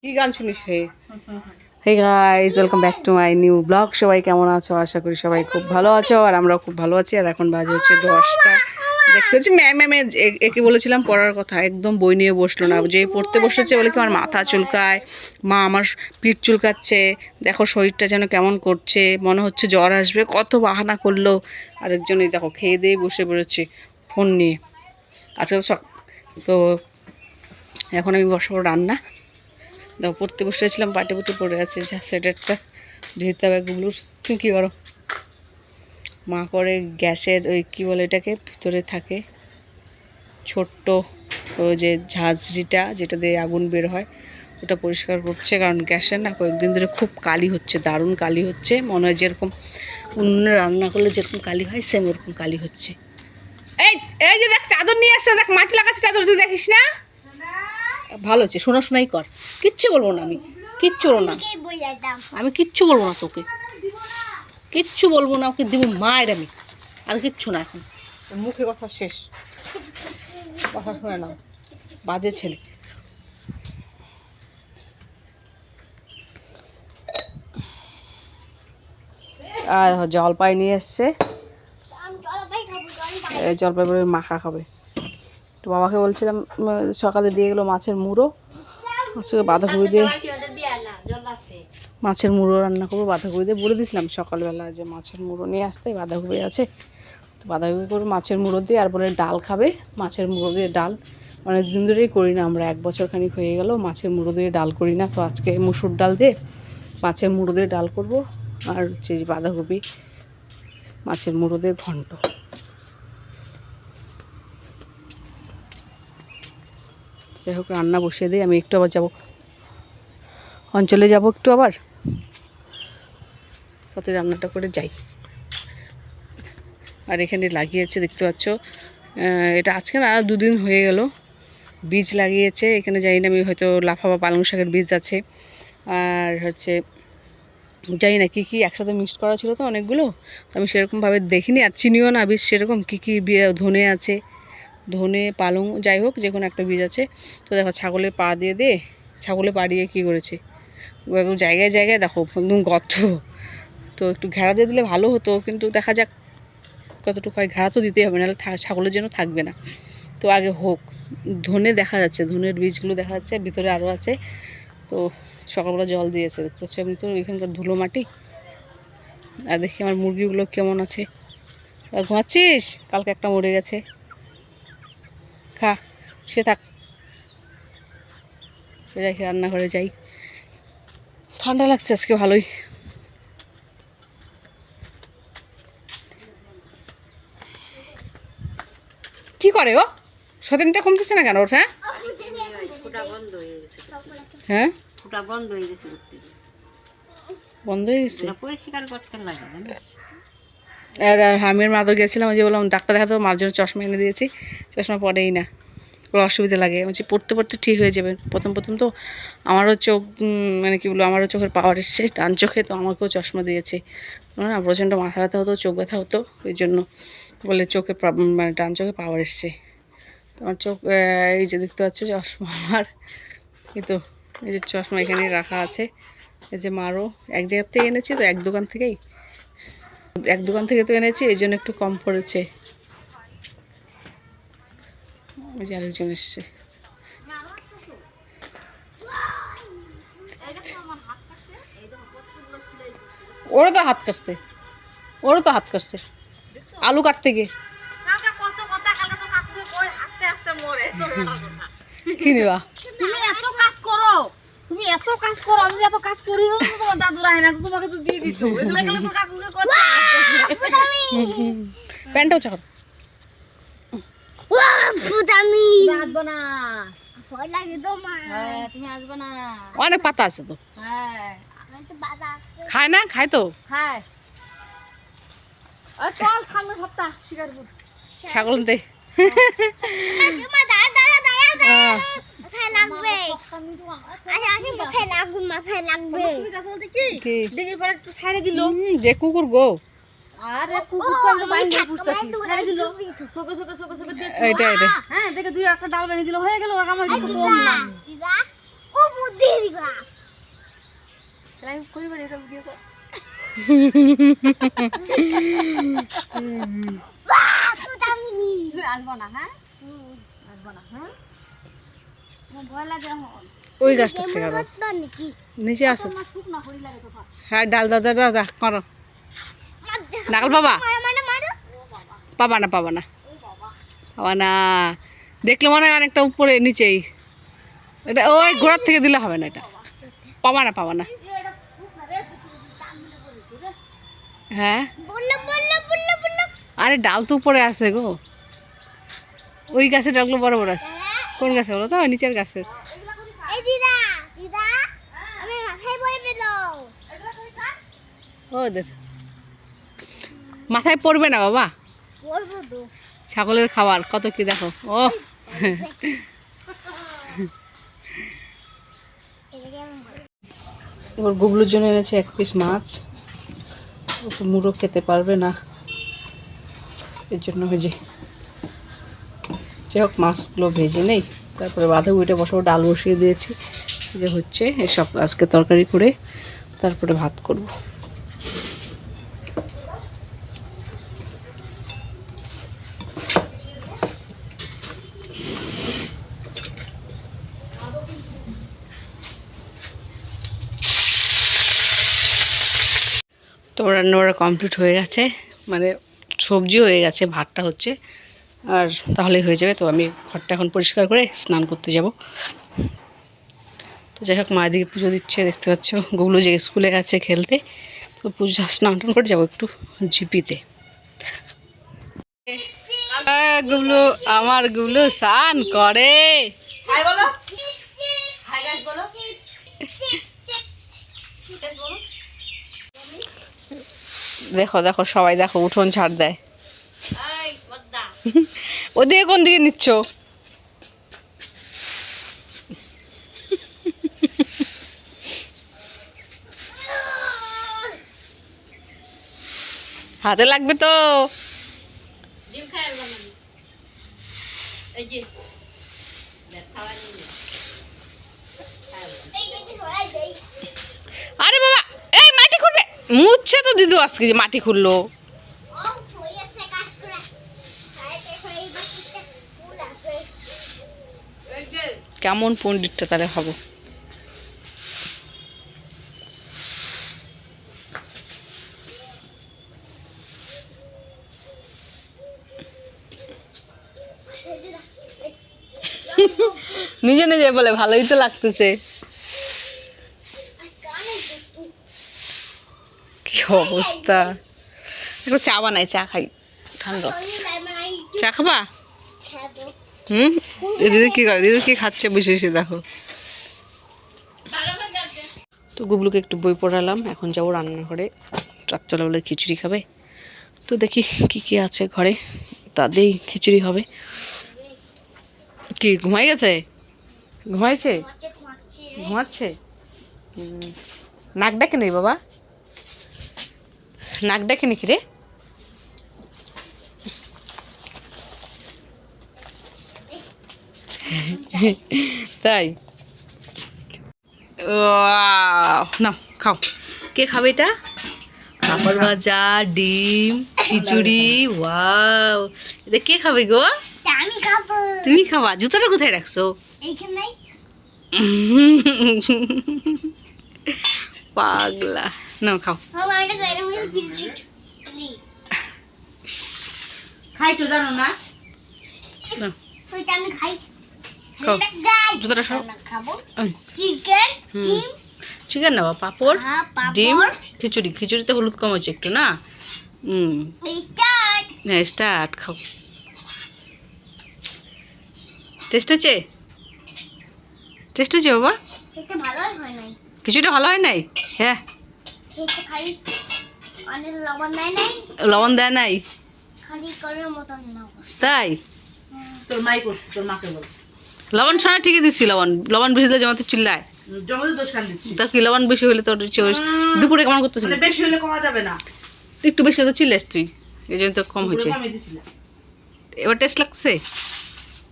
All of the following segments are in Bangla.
কি গান শুনিস হে? Hey guys, welcome back to my new blog. সবাই কেমন আছো? আশা করি সবাই খুব ভালো আছো, আর আমরাও খুব ভালো আছি। আর এখন বাজে হচ্ছে 10টা। দেখতে হচ্ছে ম্যাম একে বলেছিলাম পড়ার কথা, একদম বই নিয়ে বসলো না। যেই পড়তে বসেছে বলে কি আমার মাথা চুলকায়, মা আমার পিঠ চুলকাচ্ছে, দেখো শরীরটা যেন কেমন করছে, মনে হচ্ছে জ্বর আসবে, কত বাহানা করলো। আরেকজনই দেখো খেয়ে দিয়ে বসে পড়েছে ফোন নিয়ে। আজকে তো এখন আমি বসবো রান্না। দেখো পড়তে বসেছিলাম, পাটে পুটে পড়ে আছে, যা সেটারটা ঢিরতে হবে গুবলুর। তুমি কী করো? মা করে গ্যাসের ওই কী বলে এটাকে, ভিতরে থাকে ছোট্ট ওই যে ঝাঁঝরিটা যেটা দিয়ে আগুন বের হয়, ওটা পরিষ্কার করছে। কারণ গ্যাসের না কয়েকদিন ধরে খুব কালি হচ্ছে, দারুণ কালি হচ্ছে। মনে হয় যেরকম উনুনে রান্না করলে যেরকম কালি হয়, সেম ওরকম কালি হচ্ছে। এই এই যে দেখ চাদর নিয়ে আসছে, দেখ মাটি লাগাচ্ছে চাদর, তুই দেখিস না? ভালো হচ্ছে, শোনাই কর, কিচ্ছু বলবো না, আমি কিচ্ছু বলবো না, আমি কিচ্ছু বলবো না তোকে, কিচ্ছু বলবো না, ওকে দিব মায়ের আমি, আর কিচ্ছু না। এখন মুখে কথা শেষ, কথা শুনে নাও, বাজে ছেলে। আর জলপাই নিয়ে এসছে, জলপাই করে মাখা খাবে। তো বাবাকে বলছিলাম, সকালে দিয়ে গেলো মাছের মুড়ো, আজকে বাঁধাকপি দিয়ে মাছের মুড়ো রান্না করবো। বাঁধাকপি দিয়ে বলে দিয়েছিলাম সকালবেলা যে মাছের মুড়ো নিয়ে আসতে, বাঁধাকপি আছে, তো বাঁধাকপি করে মাছের মুড়ো দিয়ে, আর বলে ডাল খাবে, মাছের মুড়ো দিয়ে ডাল। অনেক দিন ধরেই করি না আমরা, 1 বছর খানিক হয়ে গেল মাছের মুড়ো দিয়ে ডাল করি না। তো আজকে মুসুর ডাল দিয়ে মাছের মুড়ো দিয়ে ডাল করব, আর হচ্ছে বাঁধাকপি মাছের মুড়ো দিয়ে ঘন্ট। যাই হোক রান্না বসিয়ে দিই, আমি একটু আবার যাবো অঞ্চলে, যাব একটু আবার, সাথে রান্নাটা করে যাই। আর এখানে লাগিয়েছে দেখতে পাচ্ছ, এটা আজকে না 2 দিন হয়ে গেল বীজ লাগিয়েছে এখানে। জানি না, আমি হয়তো লাফা বা পালং শাকের বীজ আছে, আর হচ্ছে জানি না কী কী একসাথে মিক্সড করা ছিল তো অনেকগুলো, তো আমি সেরকমভাবে দেখিনি। আর চিনিও না বীজ সেরকম কী কী, ধনে আছে, ধনে পালং, যাই হোক যে কোনো একটা বীজ আছে। তো দেখো ছাগলের পা দিয়ে ছাগলের পা দিয়ে কী করেছে, জায়গায় জায়গায় দেখো একদম গর্ত। তো একটু ঘেরা দিয়ে দিলে ভালো হতো, কিন্তু দেখা যাক কতটুকু হয়। ঘেরা তো দিতেই হবে, নাহলে ছাগলের জন্য থাকবে না। তো আগে হোক। ধনে দেখা যাচ্ছে, ধনের বীজগুলো দেখা যাচ্ছে, ভিতরে আরও আছে। তো সকালবেলা জল দিয়েছে দেখতে হচ্ছে, এমনি তো এখানকার ধুলো মাটি। আর দেখি আমার মুরগিগুলো কেমন আছে। ঘুমাচ্ছিস? কালকে একটা মরে গেছে, খা, সে থাক, যাই রান্নাঘরে যাই। ঠান্ডা লাগছে আজকে ভালোই। কি করে ও? সতেনটা কমতেছে না কেন ওর? হ্যাঁ হ্যাঁ, বন্ধ হয়ে গেছে। আর আমির মা তো গেছিলাম, ওই যে বললাম ডাক্তার দেখাতে, মার জন্য চশমা এনে দিয়েছি, চশমা পরেই না, কোনো অসুবিধা লাগে বলছি, পড়তে পড়তে ঠিক হয়ে যাবে। প্রথম তো আমারও চোখ, মানে কী বলবো, আমারও চোখের পাওয়ার এসছে ডান চোখে, তো আমাকেও চশমা দিয়েছে। না প্রচণ্ড মাথা ব্যথা হতো, চোখ ব্যথা হতো, ওই জন্য বলে চোখে মানে ডান চোখে পাওয়ার এসছে। তোমার চোখ এই যে দেখতে পাচ্ছ চশমা আমার, এই তো এই যে চশমা এখানে রাখা আছে। এই যে মারও এক জায়গার থেকে এনেছি, তো এক দোকান থেকে তো এনেছি, এই জন্য একটু কম পড়েছে। ওই যে আরেকজন এসছে, ওরও তো হাত কাটছে, আলু কাটতে গিয়ে। কি নিবা? তুমি এত কাজ করো, আমি এত কাজ করি না, তোমার দাদু রায় না, তোমাকে তো দিয়ে দিত। প্যান্টটাও চাকর আসবো না, তুমি আসবে না। অনেক পাতা আছে তো, হ্যাঁ খায় না? খায় তো, হ্যাঁ। চল সামনে সপ্তাহ শিকারপুর ছাগল দে। যে কুকুর গো, হ্যাঁ দেখে 2-1 ডাল বেঁধে দিল, হয়ে গেল। আমার কিছু কম না, তাহলে আমি করি বলি এটা ভিডিও কর আসবো না হ্যাঁ আসবো না হ্যাঁ আমার ভয় লাগে এখন ওই গাছটা থেকে আরো নিচে আসো আমার শুকনা করি লাগে তো হ্যাঁ ডাল দাও দাও দাও, দাও করো নাকাল বাবা পাবা না পাবা না পাবা না দেখলে মনে হয় অনেকটা উপরে নিচেই এটা ওই গোড়ার থেকে দিলে হবে না এটা পাবা না পাবা না হ্যাঁ আরে ডাল তো উপরে আছে গো ওই গাছের ডালগুলো বড় বড় আছে কোন গাছে বলো তো ওই নিচের গাছে ওদের মাথায় পড়বে না বাবা ছাগলের খাবার কত কি দেখো ও এবার গুগলুর জন্য এনেছে 1 পিস মাছ ও তো মুড়ো খেতে পারবে না এর জন্য ভেজে যাই হোক মাছগুলো ভেজে নেই তারপরে বাঁধাকপিটা বসাবো ডাল বসিয়ে দিয়েছি যে হচ্ছে এসব আজকে তরকারি করে তারপরে ভাত করব তো রান্নাবাড়া কমপ্লিট হয়ে গেছে মানে সবজি হয়ে গেছে ভাতটা হচ্ছে আর তাহলেই হয়ে যাবে তো আমি ঘরটা এখন পরিষ্কার করে স্নান করতে যাব তো যাই হোক মা দিকে পুজো দিচ্ছে দেখতে পাচ্ছ গুগলু যে স্কুলে গেছে খেলতে তো পুজো স্নান টান করে যাবো একটু জিপিতে গুগলু আমার গুগলু স্নান করে হাই বলো হাই গাইস বলো দেখো দেখো সবাই দেখো উঠোন ছাড় দেয় এই বদ্দা ওদিকে কোন দিকে নিচ্ছ হাতে লাগবে তো ডিম খাই আর বানাবি এই যে দেখ খাওয়া নিয়ে আরে বাবা এই মাটি খুঁড়বে মুছছে তো দিদু আজকে যে মাটি খুঁড়লো কেমন পণ্ডিতটা তাহলে হবো নিজে নিজে বলে ভালোই তো লাগতেছে কি অবস্থা একটু চা বানাই চা খাই ঠান্ডা চা খাবা দিদি কি করে দিদি কি খাচ্ছে বসে বসে দেখো তো গুবলুকে একটু বই পড়ালাম এখন যাবো রান্নাঘরে রাত্রেবেলা খিচুড়ি খাবে তো দেখি কি কি আছে ঘরে তাতেই খিচুড়ি হবে কি ঘুমাই গেছে ঘুমাইছে ঘুমাচ্ছে নাক ডাকে নেই বাবা নাক ডাকে নাকি রে তাই না খাও কে খাবে এটা পাপড় ভাজা ডিম খিচুড়ি ওয়াও এটা কে খাবে গো তুমি খাবা জুতোটা কোথায় রাখছো পাগলা না খাও খাই তো জানো না নাও, খাই খাও জুতোটা সব চিকেন চিকেন নেওয়া পাপড় ডিম খিচুড়ি খিচুড়িতে হলুদ কম হচ্ছে একটু না হ্যাঁ স্টার্ট খাও টেস্ট হচ্ছে টেস্ট হচ্ছে বাবা এটা ভালোই হয় নাই খিচুড়িটা ভালো হয় নাই হ্যাঁ এটা খালি অনেক লবণ দেয় নাই লবণ দেয় নাই খালি করার মতন লবণ তাই তোর মাই করছে তোর মাকে বল লবণ ছাড়া ঠিকই দিচ্ছি লবণ লবণ বেশি দিলে জমাতে চিল্লায় জমাতে দোষ কান দিচ্ছি তা কি লবণ বেশি হলে তোর দুপুরে কেমন করতেছিল মানে বেশি হলে কমা যাবে না একটু বেশি তো চিল্লাস তুই এই জন্য তো কম হয়েছে কমে দিছিলাম এবার টেস্ট লাগছে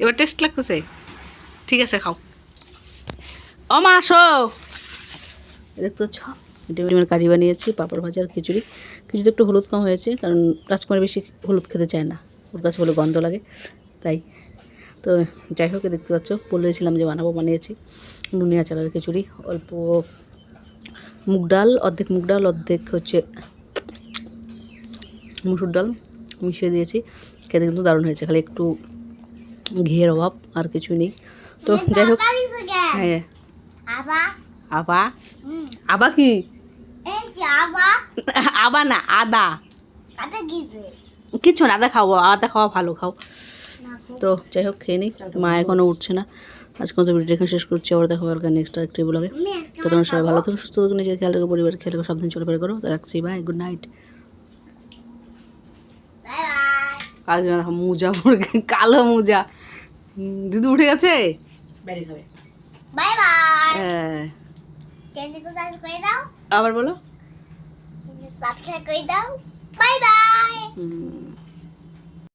এবার টেস্ট লাগতেছে ঠিক আছে খাও ও মা আসো, দেখতে পাচ্ছ ডিমের কারি বানিয়েছি, পাঁপড় ভাজা আর খিচুড়ি। খিচুড়িতে একটু হলুদ কম হয়েছে, কারণ রাজকুমার বেশি হলুদ খেতে চায় না, ওর কাছে বলে গন্ধ লাগে তাই। তো যাই হোক, দেখতে পাচ্ছ বলেছিলাম যে বানাবো, বানিয়েছি। নুনিয়া চালের খিচুড়ি, অল্প মুগ ডাল, অর্ধেক হচ্ছে মুসুর ডাল মিশিয়ে দিয়েছি। খেতে কিন্তু দারুণ হয়েছে, খালি একটু ঘিয়ের অভাব, আর কিছু নেই। তো যাই হোক, হ্যাঁ আবা আবা, হুম আবা কি? এই যে আবা আবা না, আদা। কাটা গিয়েছে কিচ্ছু না, আদা খাওয়া, আদা খাওয়া ভালো, খাও। না তো যাই হোক, খেয়ে নিই। মা এখনও উঠছে না। আজকে তো ভিডিও এখানে শেষ করছি, আবার দেখা হবে নেক্সট আরেকটি ব্লগে। তো তোমরা সবাই ভালো থাকো, সুস্থ থাকো, নিজের খেয়াল রাখো, পরিবারের খেয়াল রাখো, সাবধানে চলাফেরা করো। তো রাখছি, bye, good night. Bye bye কালকে না দেখো মোজা পরে, কালো মোজা। দিদু উঠে গেছে। বাই বাই হ্যাঁ, চ্যানেলকে সাবস্ক্রাইব করে দাও, আবার বলো। সাবস্ক্রাইব করে দাও, বাই বাই। হুম।